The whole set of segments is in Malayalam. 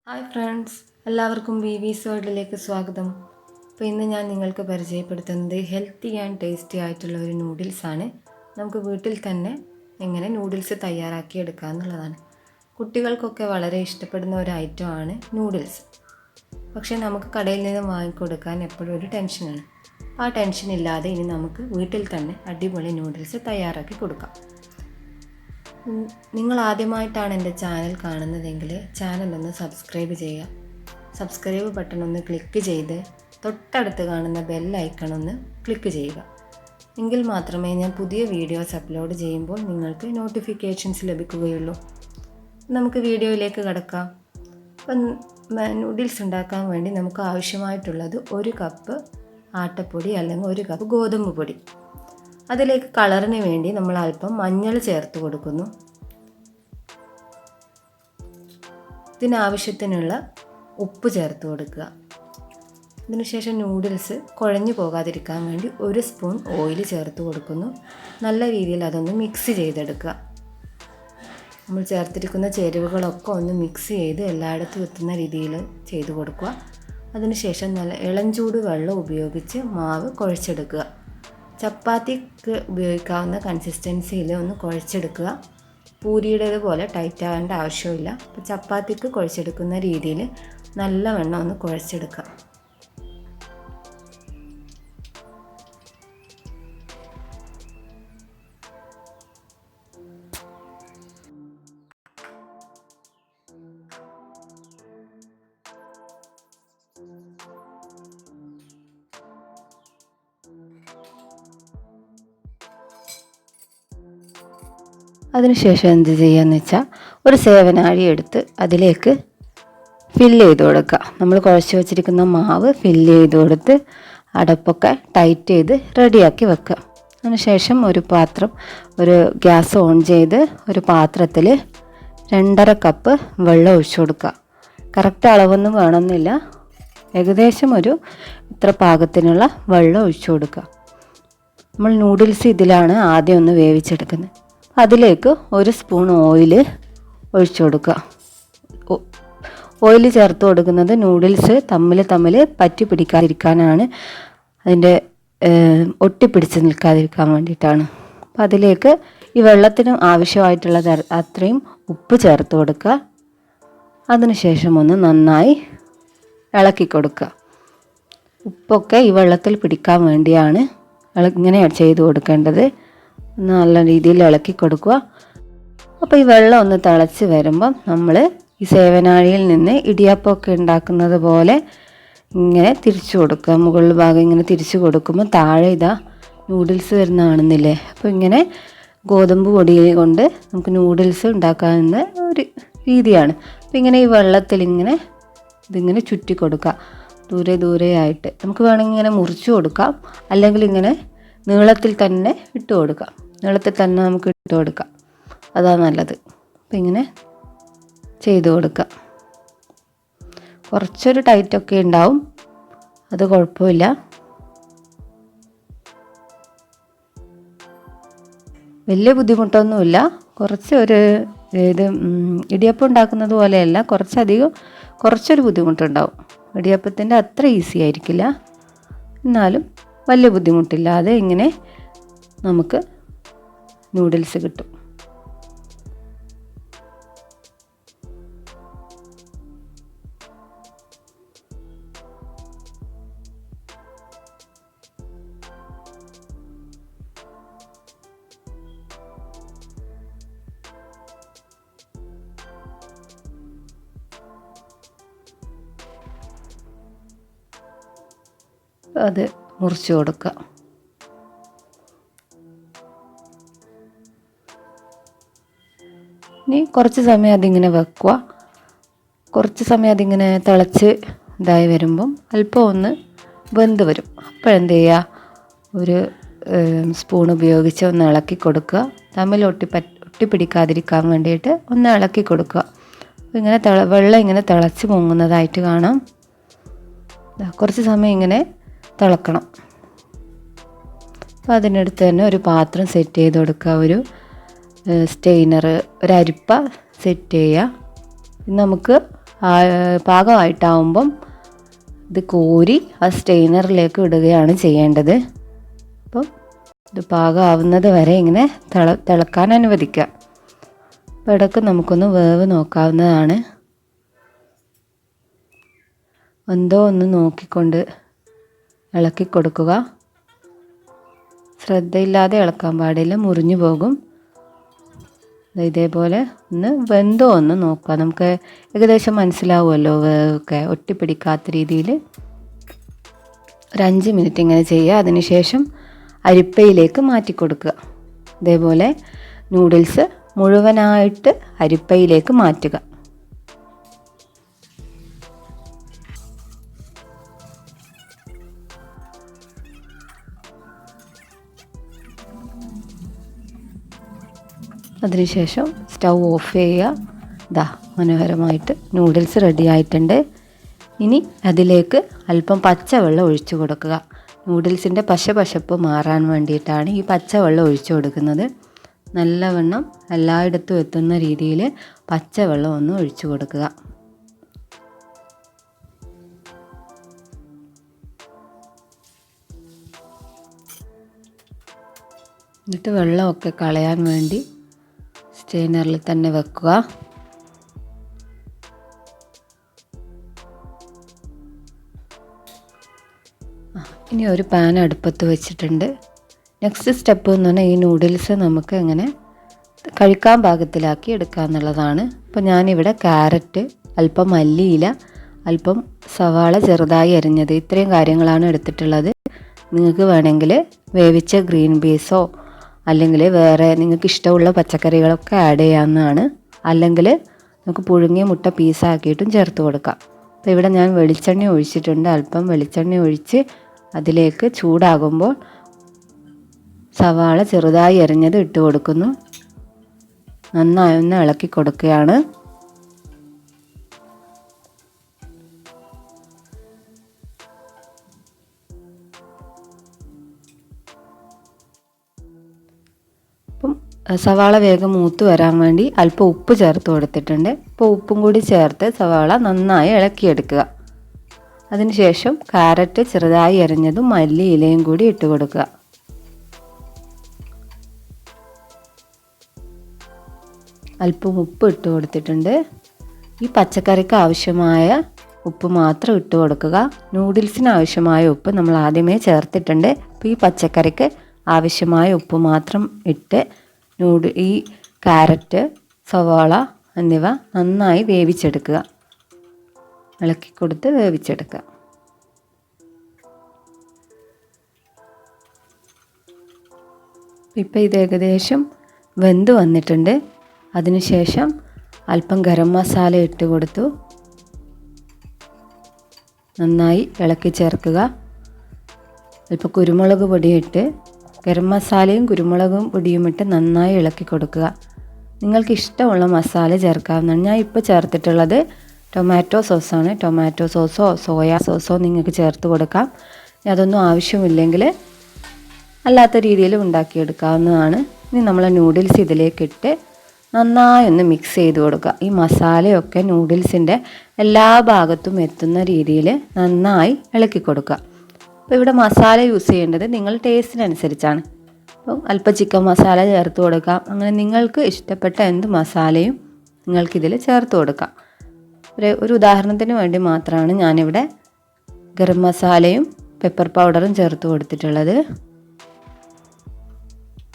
ഹായ് ഫ്രണ്ട്സ്, എല്ലാവർക്കും വിവീസ് വേൾഡിലേക്ക് സ്വാഗതം. അപ്പോൾ ഇന്ന് ഞാൻ നിങ്ങൾക്ക് പരിചയപ്പെടുത്തുന്നത് ഹെൽത്തി ആൻഡ് ടേസ്റ്റി ആയിട്ടുള്ള ഒരു നൂഡിൽസാണ്. നമുക്ക് വീട്ടിൽ തന്നെ എങ്ങനെ നൂഡിൽസ് തയ്യാറാക്കി എടുക്കുക എന്നുള്ളതാണ്. കുട്ടികൾക്കൊക്കെ വളരെ ഇഷ്ടപ്പെടുന്ന ഒരു ഐറ്റമാണ് നൂഡിൽസ്. പക്ഷേ നമുക്ക് കടയിൽ നിന്ന് വാങ്ങിക്കൊടുക്കാൻ എപ്പോഴും ഒരു ടെൻഷനാണ്. ആ ടെൻഷൻ ഇല്ലാതെ ഇനി നമുക്ക് വീട്ടിൽ തന്നെ അടിപൊളി നൂഡിൽസ് തയ്യാറാക്കി കൊടുക്കാം. നിങ്ങൾ ആദ്യമായിട്ടാണ് എൻ്റെ ചാനൽ കാണുന്നതെങ്കിൽ ചാനലൊന്ന് സബ്സ്ക്രൈബ് ചെയ്യുക. സബ്സ്ക്രൈബ് ബട്ടൺ ഒന്ന് ക്ലിക്ക് ചെയ്ത് തൊട്ടടുത്ത് കാണുന്ന ബെൽ ഐക്കൺ ഒന്ന് ക്ലിക്ക് ചെയ്യുക. എങ്കിൽ മാത്രമേ ഞാൻ പുതിയ വീഡിയോസ് അപ്ലോഡ് ചെയ്യുമ്പോൾ നിങ്ങൾക്ക് നോട്ടിഫിക്കേഷൻസ് ലഭിക്കുകയുള്ളൂ. നമുക്ക് വീഡിയോയിലേക്ക് കടക്കാം. അപ്പം നൂഡിൽസ് ഉണ്ടാക്കാൻ വേണ്ടി നമുക്ക് ആവശ്യമായിട്ടുള്ളത് 1 കപ്പ് ആട്ടപ്പൊടി അല്ലെങ്കിൽ 1 കപ്പ് ഗോതമ്പ് പൊടി. അതിലേക്ക് കളറിന് വേണ്ടി നമ്മൾ അല്പം മഞ്ഞൾ ചേർത്ത് കൊടുക്കുന്നു. ഇതിനാവശ്യത്തിനുള്ള ഉപ്പ് ചേർത്ത് കൊടുക്കുക. ഇതിനുശേഷം നൂഡിൽസ് കുഴഞ്ഞു പോകാതിരിക്കാൻ വേണ്ടി 1 സ്പൂൺ ഓയിൽ ചേർത്ത് കൊടുക്കുന്നു. നല്ല രീതിയിൽ അതൊന്ന് മിക്സ് ചെയ്തെടുക്കുക. നമ്മൾ ചേർത്തിരിക്കുന്ന ചേരുവകളൊക്കെ ഒന്ന് മിക്സ് ചെയ്ത് എല്ലായിടത്തും എത്തുന്ന രീതിയിൽ ചെയ്ത് കൊടുക്കുക. അതിനുശേഷം നല്ല ഇളം ചൂട് വെള്ളം ഉപയോഗിച്ച് മാവ് കുഴച്ചെടുക്കുക. ചപ്പാത്തിക്ക് ഉപയോഗിക്കാവുന്ന കൺസിസ്റ്റൻസിയിൽ ഒന്ന് കുഴച്ചെടുക്കുക. പൂരിയുടേത് പോലെ ടൈറ്റ് ആവേണ്ട ആവശ്യമില്ല. അപ്പോൾ ചപ്പാത്തിക്ക് കുഴച്ചെടുക്കുന്ന രീതിയിൽ നല്ലവണ്ണം ഒന്ന് കുഴച്ചെടുക്കുക. അതിനുശേഷം എന്ത് ചെയ്യാന്ന് വെച്ചാൽ ഒരു സേവനാഴി എടുത്ത് അതിലേക്ക് ഫില്ല് ചെയ്ത് കൊടുക്കുക. നമ്മൾ കുഴച്ച് വെച്ചിരിക്കുന്ന മാവ് ഫില്ല് ചെയ്ത് കൊടുത്ത് അടപ്പൊക്കെ ടൈറ്റ് ചെയ്ത് റെഡിയാക്കി വെക്കുക. അതിനുശേഷം ഒരു ഗ്യാസ് ഓൺ ചെയ്ത് ഒരു പാത്രത്തിൽ 2.5 കപ്പ് വെള്ളം ഒഴിച്ചു കൊടുക്കുക. കറക്റ്റ് അളവൊന്നും വേണമെന്നില്ല, ഏകദേശം ഇത്ര പാകത്തിനുള്ള വെള്ളം ഒഴിച്ചു കൊടുക്കുക. നമ്മൾ നൂഡിൽസ് ഇതിലാണ് ആദ്യം ഒന്ന് വേവിച്ചെടുക്കുന്നത്. അതിലേക്ക് 1 സ്പൂൺ ഓയിൽ ഒഴിച്ചു കൊടുക്കുക. ഓയിൽ ചേർത്ത് കൊടുക്കുന്നത് നൂഡിൽസ് തമ്മിൽ പറ്റി പിടിക്കാതിരിക്കാനാണ്, അതിൻ്റെ ഒട്ടിപ്പിടിച്ച് നിൽക്കാതിരിക്കാൻ വേണ്ടിയിട്ടാണ്. അപ്പം അതിലേക്ക് ഈ വെള്ളത്തിന് ആവശ്യമായിട്ടുള്ള അത്രയും ഉപ്പ് ചേർത്ത് കൊടുക്കുക. അതിനുശേഷം ഒന്ന് നന്നായി ഇളക്കി കൊടുക്കുക. ഉപ്പൊക്കെ ഈ വെള്ളത്തിൽ പിടിക്കാൻ വേണ്ടിയാണ് ഇങ്ങനെ ചെയ്ത് കൊടുക്കേണ്ടത്. നല്ല രീതിയിൽ ഇളക്കി കൊടുക്കുക. അപ്പോൾ ഈ വെള്ളം ഒന്ന് തിളച്ച് വരുമ്പം നമ്മൾ ഈ സേവനാഴിയിൽ നിന്ന് ഇടിയപ്പമൊക്കെ ഉണ്ടാക്കുന്നത് പോലെ ഇങ്ങനെ തിരിച്ചു കൊടുക്കുക. മുകളിൽ ഭാഗം ഇങ്ങനെ തിരിച്ചു കൊടുക്കുമ്പോൾ താഴെ നൂഡിൽസ് വരുന്ന കാണുന്നില്ലേ. അപ്പോൾ ഇങ്ങനെ ഗോതമ്പ് പൊടി കൊണ്ട് നമുക്ക് നൂഡിൽസ് ഉണ്ടാക്കാവുന്ന ഒരു രീതിയാണ്. അപ്പോൾ ഇങ്ങനെ ഈ വെള്ളത്തിൽ ഇതിങ്ങനെ ചുറ്റി കൊടുക്കുക. ദൂരെ ആയിട്ട് നമുക്ക് വേണമെങ്കിൽ ഇങ്ങനെ മുറിച്ചു കൊടുക്കാം, അല്ലെങ്കിൽ ഇങ്ങനെ നീളത്തിൽ തന്നെ ഇട്ട് കൊടുക്കാം. നീളത്തിൽ തന്നെ നമുക്ക് ഇട്ട് കൊടുക്കാം, അതാണ് നല്ലത്. അപ്പം ഇങ്ങനെ ചെയ്ത് കൊടുക്കുക. കുറച്ചൊരു ടൈറ്റൊക്കെ ഉണ്ടാവും, അത് കുഴപ്പമില്ല. വലിയ ബുദ്ധിമുട്ടൊന്നുമില്ല. ഇടിയപ്പം ഉണ്ടാക്കുന്നത് പോലെയല്ല, കുറച്ചൊരു ബുദ്ധിമുട്ടുണ്ടാവും. ഇടിയപ്പത്തിൻ്റെ അത്ര ഈസി ആയിരിക്കില്ല, എന്നാലും വലിയ ബുദ്ധിമുട്ടില്ലാതെ ഇങ്ങനെ നമുക്ക് നൂഡിൽസ് കിട്ടും. അത് മുറിച്ച് കൊടുക്കുക. ഇനി കുറച്ച് സമയം അതിങ്ങനെ വെക്കുക. കുറച്ച് സമയം അതിങ്ങനെ തിളച്ച് ഇതായി വരുമ്പം അല്പം ഒന്ന് വെന്ത് വരും. അപ്പോഴെന്ത് ചെയ്യുക, ഒരു സ്പൂൺ ഉപയോഗിച്ച് ഒന്ന് ഇളക്കി കൊടുക്കുക. തമ്മിൽ ഒട്ടിപ്പിടിക്കാതിരിക്കാൻ വേണ്ടിയിട്ട് ഒന്ന് ഇളക്കി കൊടുക്കുക. അപ്പോൾ ഇങ്ങനെ വെള്ളം ഇങ്ങനെ തിളച്ച് പൊങ്ങുന്നതായിട്ട് കാണാം. കുറച്ച് സമയം ഇങ്ങനെ തിളക്കണം. അപ്പോൾ അതിനടുത്ത് തന്നെ ഒരു പാത്രം സെറ്റ് ചെയ്ത് കൊടുക്കുക. ഒരു സ്റ്റെയിനർ, ഒരു അരിപ്പ സെറ്റ് ചെയ്യുക. നമുക്ക് പാകമായിട്ടാവുമ്പം ഇത് കോരി ആ സ്റ്റെയിനറിലേക്ക് ഇടുകയാണ് ചെയ്യേണ്ടത്. അപ്പം ഇത് പാകമാവുന്നത് വരെ ഇങ്ങനെ തിളക്കാൻ അനുവദിക്കുക. അപ്പോൾ ഇടയ്ക്ക് നമുക്കൊന്ന് വേവ് നോക്കാവുന്നതാണ്. എന്തോ ഒന്ന് നോക്കിക്കൊണ്ട് ഇളക്കി കൊടുക്കുക. ശ്രദ്ധയില്ലാതെ ഇളക്കാൻ പാടില്ല, മുറിഞ്ഞു പോകും. ഇതേപോലെ ഒന്ന് വെന്തോ ഒന്ന് നോക്കുക. നമുക്ക് ഏകദേശം മനസ്സിലാവുമല്ലോ വേവൊക്കെ ഒട്ടിപ്പിടിക്കാത്ത രീതിയിൽ. ഒരു 5 മിനിറ്റ് ഇങ്ങനെ ചെയ്യുക. അതിനുശേഷം അരിപ്പയിലേക്ക് മാറ്റി കൊടുക്കുക. ഇതേപോലെ നൂഡിൽസ് മുഴുവനായിട്ട് അരിപ്പയിലേക്ക് മാറ്റുക. അതിനുശേഷം സ്റ്റൗ ഓഫ് ചെയ്യുക. ദാ മനോഹരമായിട്ട് നൂഡിൽസ് റെഡി ആയിട്ടുണ്ട്. ഇനി അതിലേക്ക് അല്പം പച്ചവെള്ളം ഒഴിച്ചു കൊടുക്കുക. നൂഡിൽസിൻ്റെ പശപ്പ് മാറാൻ വേണ്ടിയിട്ടാണ് ഈ പച്ചവെള്ളം ഒഴിച്ചു കൊടുക്കുന്നത്. നല്ലവണ്ണം എല്ലായിടത്തും എത്തുന്ന രീതിയിൽ പച്ചവെള്ളം ഒന്ന് ഒഴിച്ചു കൊടുക്കുക. എന്നിട്ട് വെള്ളമൊക്കെ കളയാൻ വേണ്ടി സ്റ്റെയിനറിൽ തന്നെ വെക്കുക. ഇനി ഒരു പാൻ അടുപ്പത്ത് വെച്ചിട്ടുണ്ട്. നെക്സ്റ്റ് സ്റ്റെപ്പ് എന്ന് പറഞ്ഞാൽ ഈ നൂഡിൽസ് നമുക്ക് എങ്ങനെ കഴിക്കാൻ പാകത്തിലാക്കി എടുക്കുക എന്നുള്ളതാണ്. അപ്പോൾ ഞാനിവിടെ ക്യാരറ്റ്, അല്പം മല്ലിയില, അല്പം സവാള ചെറുതായി അരിഞ്ഞത്, ഇത്രയും കാര്യങ്ങളാണ് എടുത്തിട്ടുള്ളത്. നിങ്ങൾക്ക് വേണമെങ്കിൽ വേവിച്ച ഗ്രീൻ പീസോ അല്ലെങ്കിൽ വേറെ നിങ്ങൾക്ക് ഇഷ്ടമുള്ള പച്ചക്കറികളൊക്കെ ആഡ് ചെയ്യാവുന്നതാണ്. അല്ലെങ്കിൽ നമുക്ക് പുഴുങ്ങിയ മുട്ട പീസാക്കിയിട്ടും ചേർത്ത് കൊടുക്കാം. അപ്പോൾ ഇവിടെ ഞാൻ വെളിച്ചെണ്ണ ഒഴിച്ചിട്ടുണ്ട്. അല്പം വെളിച്ചെണ്ണ ഒഴിച്ച് അതിലേക്ക് ചൂടാകുമ്പോൾ സവാള ചെറുതായി അരിഞ്ഞത് ഇട്ട് കൊടുക്കുന്നു. നന്നായി ഒന്ന് ഇളക്കി കൊടുക്കുകയാണ്. അപ്പം സവാള വേഗം മൂത്ത് വരാൻ വേണ്ടി അല്പം ഉപ്പ് ചേർത്ത് കൊടുത്തിട്ടുണ്ട്. അപ്പോൾ ഉപ്പും കൂടി ചേർത്ത് സവാള നന്നായി ഇളക്കിയെടുക്കുക. അതിനുശേഷം ക്യാരറ്റ് ചെറുതായി അരിഞ്ഞതും മല്ലിയിലയും കൂടി ഇട്ട് കൊടുക്കുക. അല്പം ഉപ്പ് ഇട്ട് കൊടുത്തിട്ടുണ്ട്. ഈ പച്ചക്കറിക്ക് ആവശ്യമായ ഉപ്പ് മാത്രം ഇട്ട് കൊടുക്കുക. നൂഡിൽസിന് ആവശ്യമായ ഉപ്പ് നമ്മൾ ആദ്യമേ ചേർത്തിട്ടുണ്ട്. അപ്പോൾ ഈ പച്ചക്കറിക്ക് ആവശ്യമായ ഉപ്പ് മാത്രം ഇട്ട് ഈ ക്യാരറ്റ്, സവാള എന്നിവ നന്നായി വേവിച്ചെടുക്കുക. ഇളക്കി കൊടുത്ത് വേവിച്ചെടുക്കുക. ഇപ്പോൾ ഇത് ഏകദേശം വെന്ത് വന്നിട്ടുണ്ട്. അതിനുശേഷം അല്പം ഗരം മസാല ഇട്ട് കൊടുത്തു. നന്നായി ഇളക്കി ചേർക്കുക. അല്പം കുരുമുളക് പൊടിയിട്ട് ഗരം മസാലയും കുരുമുളകും പൊടിയും ഇട്ട് നന്നായി ഇളക്കി കൊടുക്കുക. നിങ്ങൾക്ക് ഇഷ്ടമുള്ള മസാല ചേർക്കാവുന്നതാണ്. ഞാൻ ഇപ്പോൾ ചേർത്തിട്ടുള്ളത് ടൊമാറ്റോ സോസാണ്. ടൊമാറ്റോ സോസോ സോയാ സോസോ നിങ്ങൾക്ക് ചേർത്ത് കൊടുക്കാം. അതൊന്നും ആവശ്യമില്ലെങ്കിൽ അല്ലാത്ത രീതിയിൽ ഉണ്ടാക്കിയെടുക്കാവുന്നതാണ്. ഇനി നമ്മൾ നൂഡിൽസ് ഇതിലേക്കിട്ട് നന്നായി ഒന്ന് മിക്സ് ചെയ്ത് കൊടുക്കുക. ഈ മസാലയൊക്കെ നൂഡിൽസിൻ്റെ എല്ലാ ഭാഗത്തും എത്തുന്ന രീതിയിൽ നന്നായി ഇളക്കി കൊടുക്കുക. അപ്പോൾ ഇവിടെ മസാല യൂസ് ചെയ്യേണ്ടത് നിങ്ങൾ ടേസ്റ്റിനനുസരിച്ചാണ്. അപ്പം അല്പം ചിക്കൻ മസാല ചേർത്ത് കൊടുക്കാം. അങ്ങനെ നിങ്ങൾക്ക് ഇഷ്ടപ്പെട്ട എന്ത് മസാലയും നിങ്ങൾക്കിതിൽ ചേർത്ത് കൊടുക്കാം. ഒരു ഉദാഹരണത്തിന് വേണ്ടി മാത്രമാണ് ഞാനിവിടെ ഗരം മസാലയും പെപ്പർ പൗഡറും ചേർത്ത് കൊടുത്തിട്ടുള്ളത്.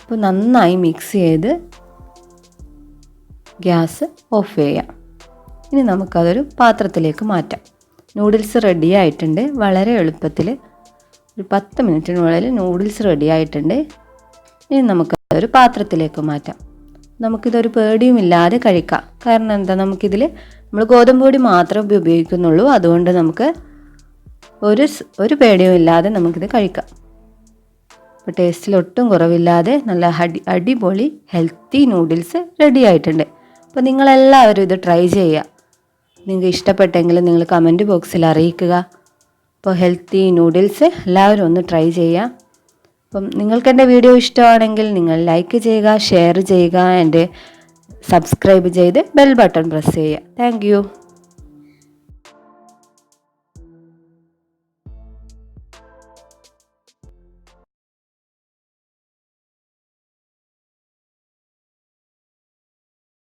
അപ്പോൾ നന്നായി മിക്സ് ചെയ്ത് ഗ്യാസ് ഓഫ് ചെയ്യാം. ഇനി നമുക്കതൊരു പാത്രത്തിലേക്ക് മാറ്റാം. നൂഡിൽസ് റെഡി ആയിട്ടുണ്ട്. വളരെ എളുപ്പത്തിൽ ഒരു 10 മിനിറ്റിനുള്ളിൽ നൂഡിൽസ് റെഡി ആയിട്ടുണ്ട്. ഇനി നമുക്കതൊരു പാത്രത്തിലേക്ക് മാറ്റാം. നമുക്കിതൊരു പേടിയുമില്ലാതെ കഴിക്കാം. കാരണം എന്താ, നമുക്കിതിൽ നമ്മൾ ഗോതമ്പ് പൊടി മാത്രമേ ഉപയോഗിക്കുന്നുള്ളൂ. അതുകൊണ്ട് നമുക്ക് ഒരു പേടിയും ഇല്ലാതെ നമുക്കിത് കഴിക്കാം. അപ്പോൾ ടേസ്റ്റിൽ ഒട്ടും കുറവില്ലാതെ നല്ല അടിപൊളി ഹെൽത്തി നൂഡിൽസ് റെഡി ആയിട്ടുണ്ട്. അപ്പോൾ നിങ്ങളെല്ലാവരും ഇത് ട്രൈ ചെയ്യുക. നിങ്ങൾക്ക് ഇഷ്ടപ്പെട്ടെങ്കിൽ നിങ്ങൾ കമൻറ്റ് ബോക്സിൽ അറിയിക്കുക. അപ്പോൾ ഹെൽത്തി നൂഡിൽസ് എല്ലാവരും ഒന്ന് ട്രൈ ചെയ്യുക. അപ്പം നിങ്ങൾക്ക് എൻ്റെ വീഡിയോ ഇഷ്ടമാണെങ്കിൽ നിങ്ങൾ ലൈക്ക് ചെയ്യുക, ഷെയർ ചെയ്യുക, എൻ്റെ സബ്സ്ക്രൈബ് ചെയ്ത് ബെൽ ബട്ടൺ പ്രസ് ചെയ്യുക. Thank you.